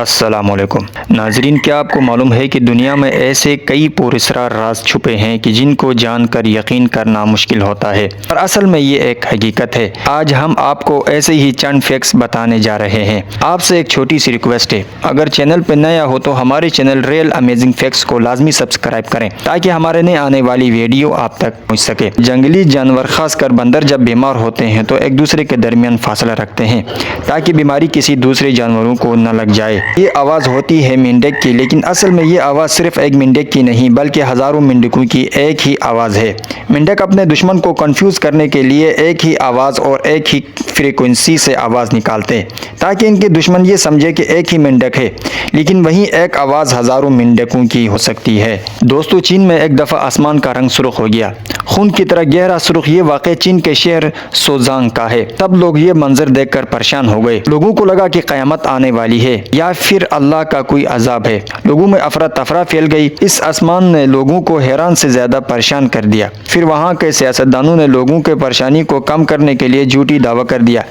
السلام علیکم ناظرین، کیا آپ کو معلوم ہے کہ دنیا میں ایسے کئی پراسرار راز چھپے ہیں کہ جن کو جان کر یقین کرنا مشکل ہوتا ہے، اور اصل میں یہ ایک حقیقت ہے۔ آج ہم آپ کو ایسے ہی چند فیکٹس بتانے جا رہے ہیں۔ آپ سے ایک چھوٹی سی ریکویسٹ ہے، اگر چینل پہ نیا ہو تو ہمارے چینل ریئل امیزنگ فیکٹس کو لازمی سبسکرائب کریں تاکہ ہمارے نئے آنے والی ویڈیو آپ تک پہنچ سکے۔ جنگلی جانور، خاص کر بندر، جب بیمار ہوتے ہیں تو ایک دوسرے کے درمیان فاصلہ رکھتے ہیں تاکہ بیماری کسی دوسرے جانوروں کو نہ لگ جائے۔ یہ آواز ہوتی ہے مینڈک کی، لیکن اصل میں یہ آواز صرف ایک مینڈک کی نہیں بلکہ ہزاروں مینڈکوں کی ایک ہی آواز ہے۔ مینڈک اپنے دشمن کو کنفیوز کرنے کے لیے ایک ہی آواز اور ایک ہی فریکوئنسی سے آواز نکالتے تاکہ ان کے دشمن یہ سمجھے کہ ایک ہی مینڈک ہے، لیکن وہیں ایک آواز ہزاروں مینڈکوں کی ہو سکتی ہے۔ دوستو، چین میں ایک دفعہ آسمان کا رنگ سرخ ہو گیا، خون کی طرح گہرا سرخ۔ یہ واقعہ چین کے شہر سوزانگ کا ہے۔ سب لوگ یہ منظر دیکھ کر پریشان ہو گئے۔ لوگوں کو لگا کہ قیامت آنے والی ہے یا پھر اللہ کا کوئی عذاب ہے۔ لوگوں میں افراتفری پھیل گئی۔ اس آسمان نے لوگوں کو حیران سے زیادہ پریشان کر دیا۔ پھر وہاں کے سیاستدانوں نے لوگوں کے پریشانی کو کم کرنے کے لیے جھوٹی دعویٰ کر دیا،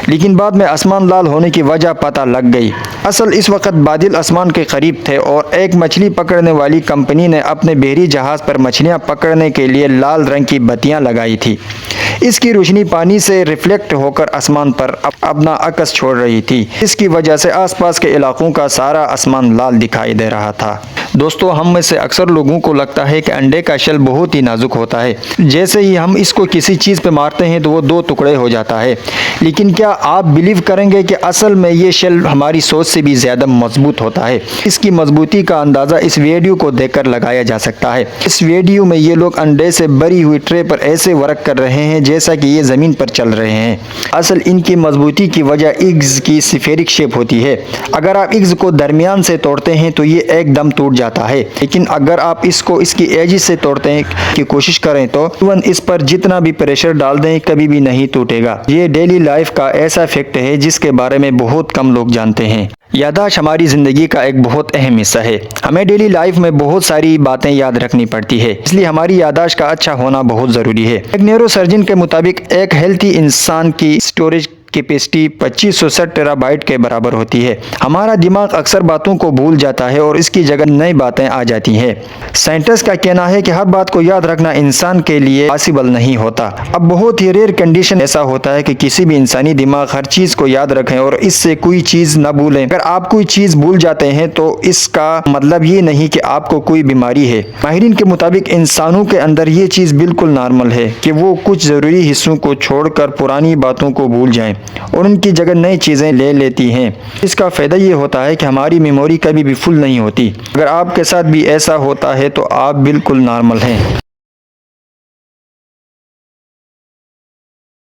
لیکن بعد میں آسمان لال ہونے کی وجہ پتہ لگ گئی۔ اصل اس وقت بادل آسمان کے قریب تھے اور ایک مچھلی پکڑنے والی کمپنی نے اپنے بحری جہاز پر مچھلیاں پکڑنے کے لیے لال رنگ کی بتیاں لگائی تھی۔ اس کی روشنی پانی سے ریفلیکٹ ہو کر آسمان پر اپنا عکس چھوڑ رہی تھی۔ اس کی وجہ سے آس پاس کے علاقوں کا سارا آسمان لال دکھائی دے رہا تھا۔ دوستو، ہم میں سے اکثر لوگوں کو لگتا ہے کہ انڈے کا شell بہت ہی نازک ہوتا ہے۔ جیسے ہی ہم اس کو کسی چیز پہ مارتے ہیں تو وہ دو ٹکڑے ہو جاتا ہے، لیکن کیا آپ بلیو کریں گے کہ اصل میں یہ شell ہماری سوچ سے بھی زیادہ مضبوط ہوتا ہے؟ اس کی مضبوطی کا اندازہ اس ویڈیو کو دیکھ کر لگایا جا سکتا ہے۔ اس ویڈیو میں یہ لوگ انڈے سے بھری ہوئی ٹرے پر ایسے ورک کر رہے ہیں جیسا کہ یہ زمین پر چل رہے ہیں۔ اصل ان کی مضبوطی کی وجہ ایگز کی اسفیرک شیپ ہوتی ہے۔ اگر آپ ایگز کو درمیان سے توڑتے ہیں تو یہ ایک دم ٹوٹ جاتا ہے، لیکن اگر آپ اس کو اس کی ایجز سے توڑنے کی کوشش کریں تو ایون اس پر جتنا بھی پریشر ڈال دیں کبھی بھی نہیں ٹوٹے گا۔ یہ ڈیلی لائف کا ایسا فیکٹ ہے جس کے بارے میں بہت کم لوگ جانتے ہیں۔ یادداشت ہماری زندگی کا ایک بہت اہم حصہ ہے۔ ہمیں ڈیلی لائف میں بہت ساری باتیں یاد رکھنی پڑتی ہے، اس لیے ہماری یادداشت کا اچھا ہونا بہت ضروری ہے۔ ایک نیورو سرجن کے مطابق ایک ہیلتھی انسان کی اسٹوریج کیپیسٹی 2560 ٹیرا بائٹ کے برابر ہوتی ہے۔ ہمارا دماغ اکثر باتوں کو بھول جاتا ہے اور اس کی جگہ نئی باتیں آ جاتی ہیں۔ سائنٹسٹ کا کہنا ہے کہ ہر بات کو یاد رکھنا انسان کے لیے پاسبل نہیں ہوتا۔ اب بہت ہی ریئر کنڈیشن ایسا ہوتا ہے کہ کسی بھی انسانی دماغ ہر چیز کو یاد رکھیں اور اس سے کوئی چیز نہ بھولیں۔ اگر آپ کوئی چیز بھول جاتے ہیں تو اس کا مطلب یہ نہیں کہ آپ کو کوئی بیماری ہے۔ ماہرین کے مطابق انسانوں کے اندر یہ چیز بالکل نارمل ہے کہ وہ کچھ ضروری حصوں کو چھوڑ کر پرانی باتوں کو بھول جائیں اور ان کی جگہ نئی چیزیں لے لیتی ہیں۔ اس کا فائدہ یہ ہوتا ہے کہ ہماری میموری کبھی بھی فل نہیں ہوتی۔ اگر آپ کے ساتھ بھی ایسا ہوتا ہے تو آپ بالکل نارمل ہیں۔